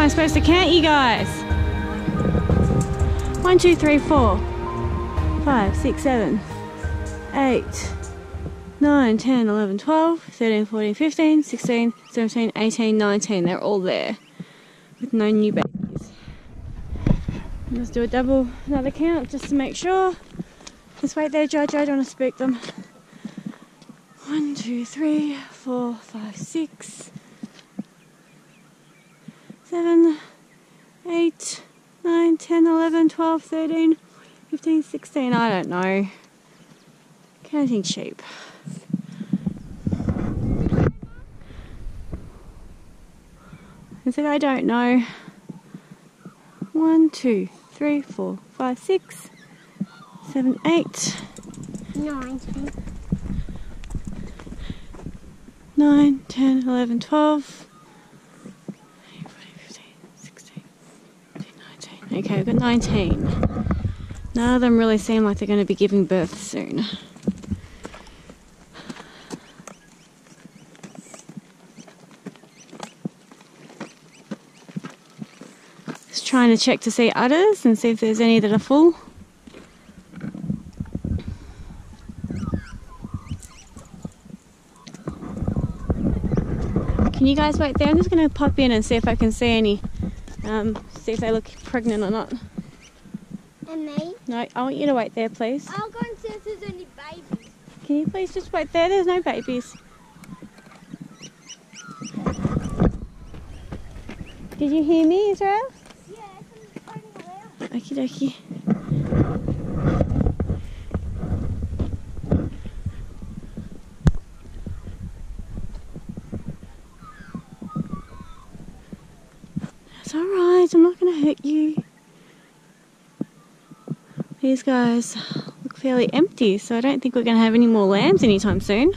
I supposed to count you guys? 1, 2, 3, 4, 5, 6, 7, 8, 9, 10, 11, 12, 13, 14, 15, 16, 17, 18, 19. They're all there with no new babies. Let's do another count just to make sure. Just wait there, Jojo, I don't want to spook them. 1, 2, 3, 4, 5, 6, 7, 8, 9, 10, 11, 12, 13, 15, 16. I don't know. Counting sheep. I said I don't know. 1, 2, 3, 4, 5, 6, 7, 8, 9, 10, 11, 12, 15, 16, 17, 19. Okay, we've got 19. None of them really seem like they're going to be giving birth soon. Just trying to check to see udders and see if there's any that are full. Can you guys wait there? I'm just going to pop in and see if I can see any, see if they look pregnant or not. And me? No, I want you to wait there, please. I'll go and see if there's any babies. Can you please just wait there? There's no babies. Did you hear me, Israel? Yeah, it's running around. Okie dokie. It's alright, I'm not going to hurt you. These guys look fairly empty, so I don't think we're going to have any more lambs anytime soon.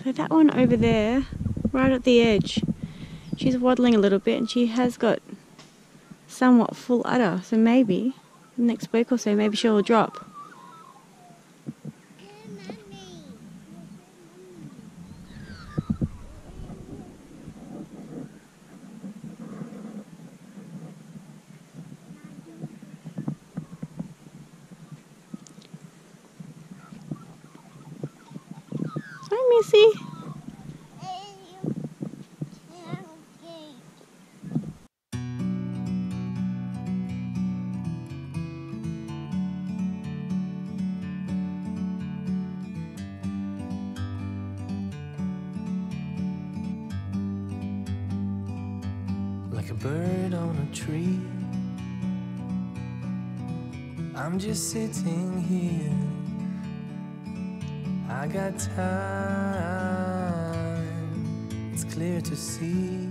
So that one over there, right at the edge, she's waddling a little bit and she has got somewhat full udder, so maybe next week or so maybe she'll drop. Hi, Missy. Like a bird on a tree, I'm just sitting here. I got time, it's clear to see.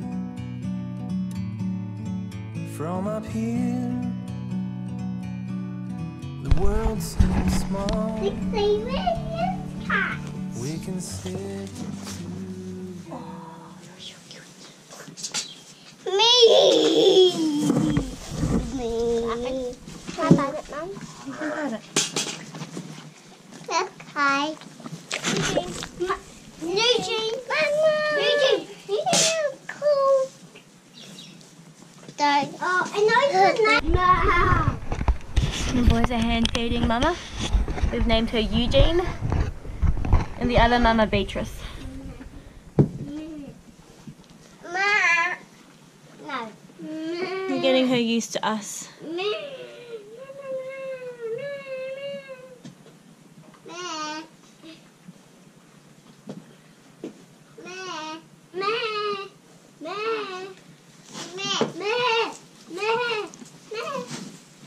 From up here, the world seems small. We can sit Hi. Eugene. Mama. Eugene. Cool. Dad. Oh, I know The boys are hand feeding Mama. We've named her Eugene. And the other Mama Beatrice. No. We're getting her used to us.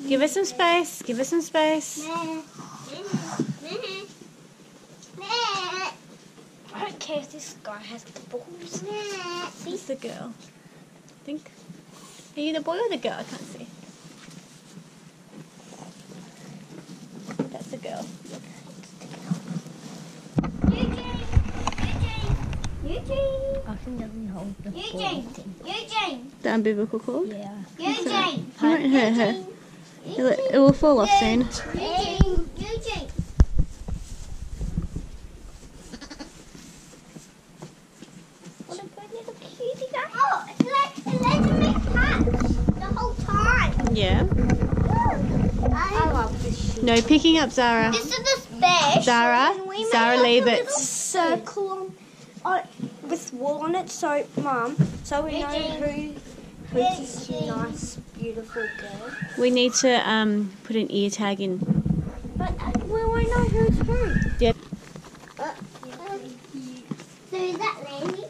Give her some space. Give her some space. I don't care if this guy has balls. Who's the girl? I think. Are you the boy or the girl? I can't see. That's the girl. Eugene. I think that we hold the Eugene. The unbiblical cord? Yeah. Eugene. You won't hurt her. It will fall off soon. Eugene. Yeah. I love this shoe. No picking up, Zara. This is the special. Zara, and we Zara, made leave like a it. little circle on with wool on it, so Mum, so we know who's this nice, beautiful girl. We need to put an ear tag in. But we won't know who's who. Yeah. So is that Laney?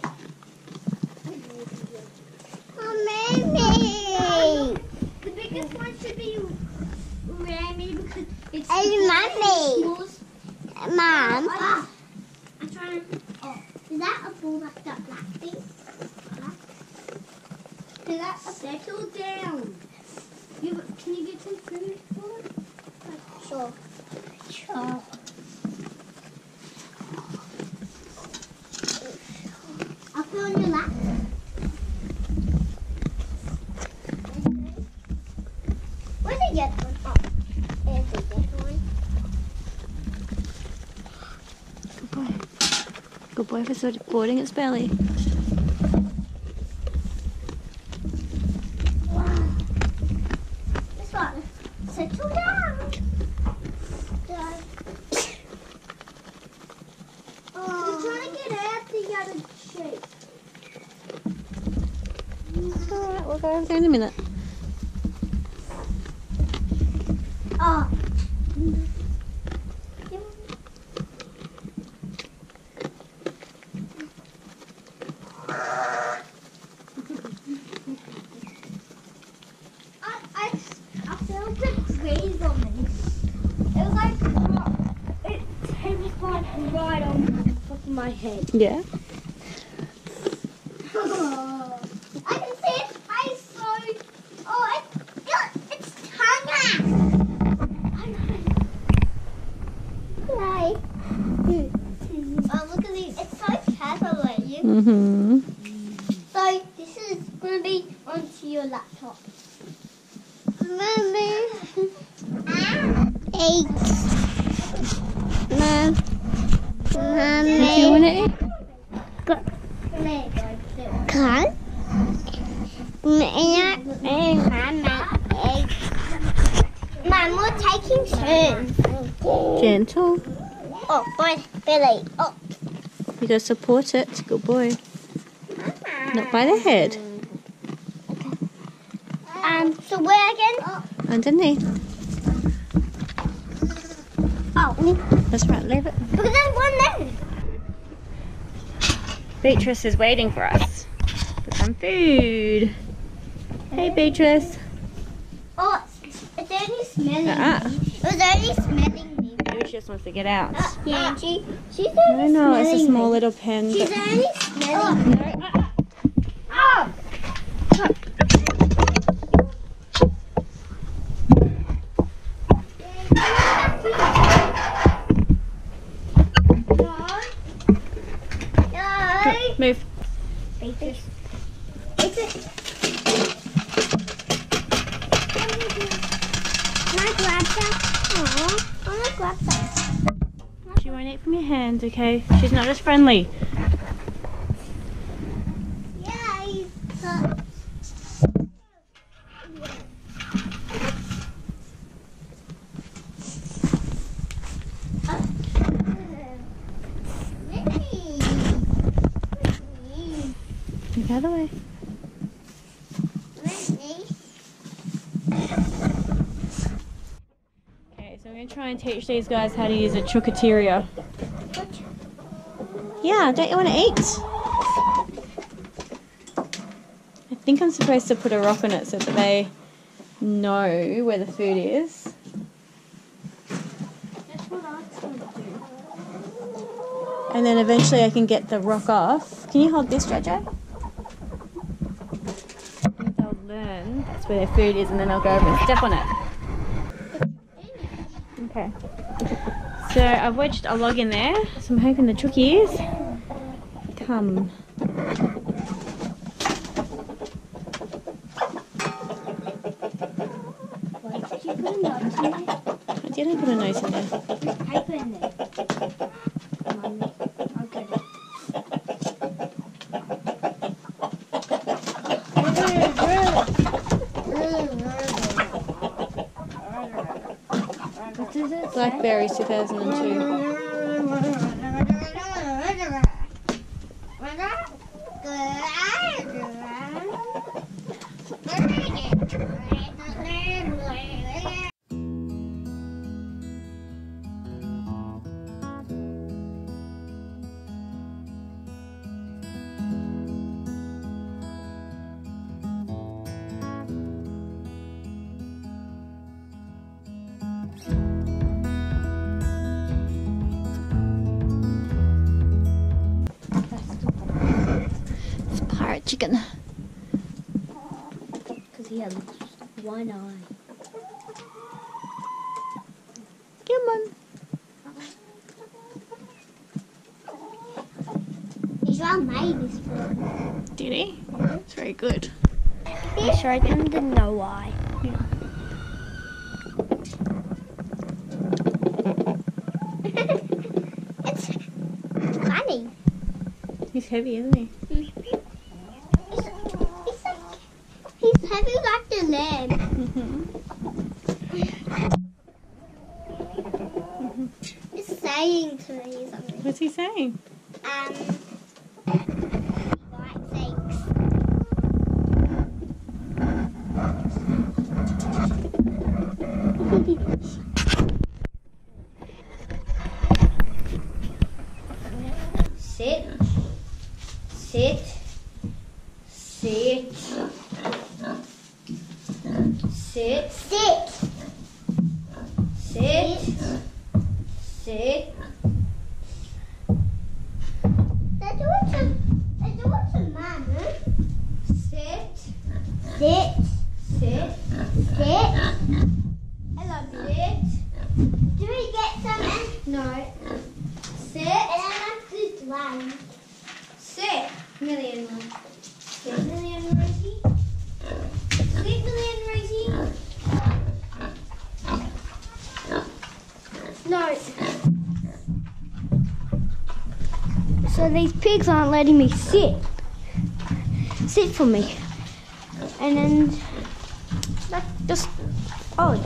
Oh, Mammy! The biggest one should be Ramy because it's the smallest. Mom. I'm trying to. Oh, is that a ball like that black thing? Is that a settle down? Can you get some food for it? Sure. Sure. I'll put on your lap. Where's the yellow one? Oh, there's the yellow one. Good boy. Good boy for supporting its belly. Wow. This one. Settle down. You're trying to get out the other shape. It's alright, we'll go over there in a minute. Oh. I felt the graze on me. It was like it was like right on top of my head. Yeah. I can see its face so. Oh, its tongue out. I know. Oh, look at these. It's so cavalier. Mm-hmm. So this is going to be onto your laptop. Mommy. Eight. Mom. Mommy. Do you want to eat? Can? Mom, we're taking turns. Gentle. Oh, by Billy. Oh. You gotta support it. Good boy. Not by the head. So where again? Underneath. Oh, That's right, leave it. because there's one there. Beatrice is waiting for us for some food. Hey, Beatrice. Oh, it's only smelling Uh-uh. me. It was only smelling me. Maybe she just wants to get out. Yeah, she's I only know, it's a smelling small me. little pen. She's But only smelling me. Oh! No. move. Beatrice. Can I grab that? Aw, I want to grab that. She won't eat from your hand, okay? She's not as friendly. Yay! Move out of the way. Okay, so I'm going to try and teach these guys how to use a chukateria. Yeah, don't you want to eat? I think I'm supposed to put a rock on it so that they know where the food is. That's what I was going to do. And then eventually I can get the rock off. Can you hold this, Jojo? And they'll learn that's where their food is, and then they'll go over and step on it. Okay. So I've wedged a log in there, so I'm hoping the chookies come. Why did you put a note in there? I didn't put a note in there. There's paper in there. Mommy, I'll get it. does it say? Blackberries 2002. It's pirate chicken. Because he has one eye. Come on. Israel made this for Did he? It's very good. I showed him the no eye. It's funny. He's heavy, isn't he? He's heavy like the lamb. He's saying to me something. What's he saying? Like thanks. Sit. Sit. Sit. Sit. Sit. Sit. Sit. They're doing some mama. Sit. Sit. Sit. Sit. Hello, sit. Do we get some? No. Sit. And I like this one. Sit. Million one. Sit, Million Rosie. Sit, Million Rosie. No. So these pigs aren't letting me sit. Sit for me. And then that just odd.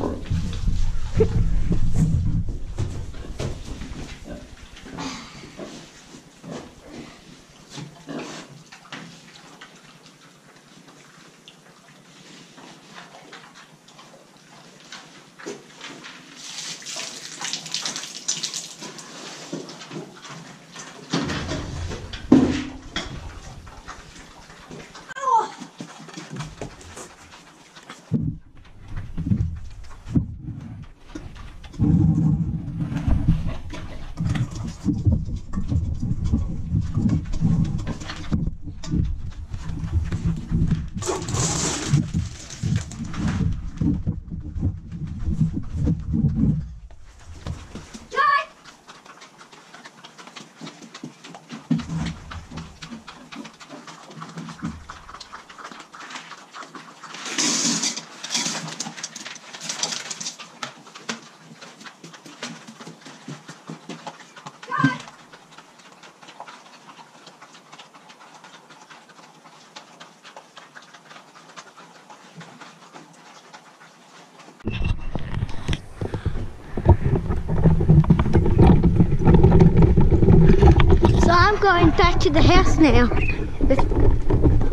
So I'm going back to the house now.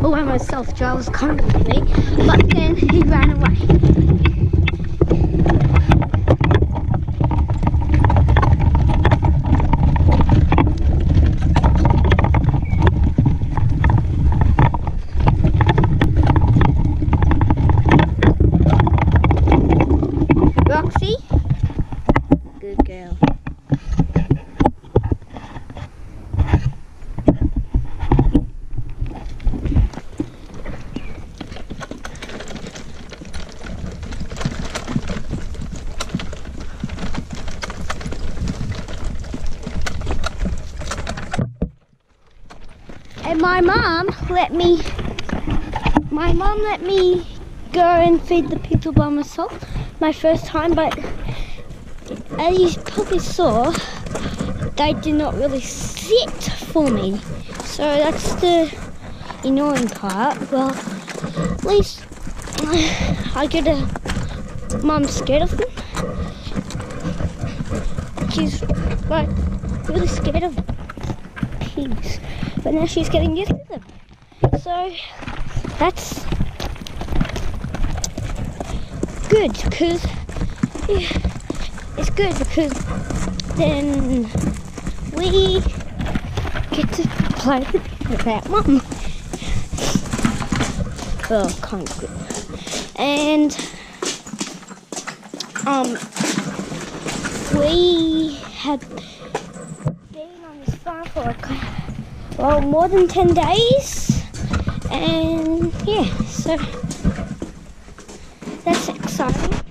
All by myself. Joel was coming with me, but then he ran away. Roxy, good girl. And my mom let me go and feed the people by myself. My first time, but as you probably saw, they did not really sit for me. So that's the annoying part. Well, at least I get a mum scared of them. she's like really scared of pigs, but now she's getting used to them. So that's good, because it's good because then we get to play without Mum. Well, kind of good. And we have been on this farm for like, more than 10 days, and yeah, so that's exciting.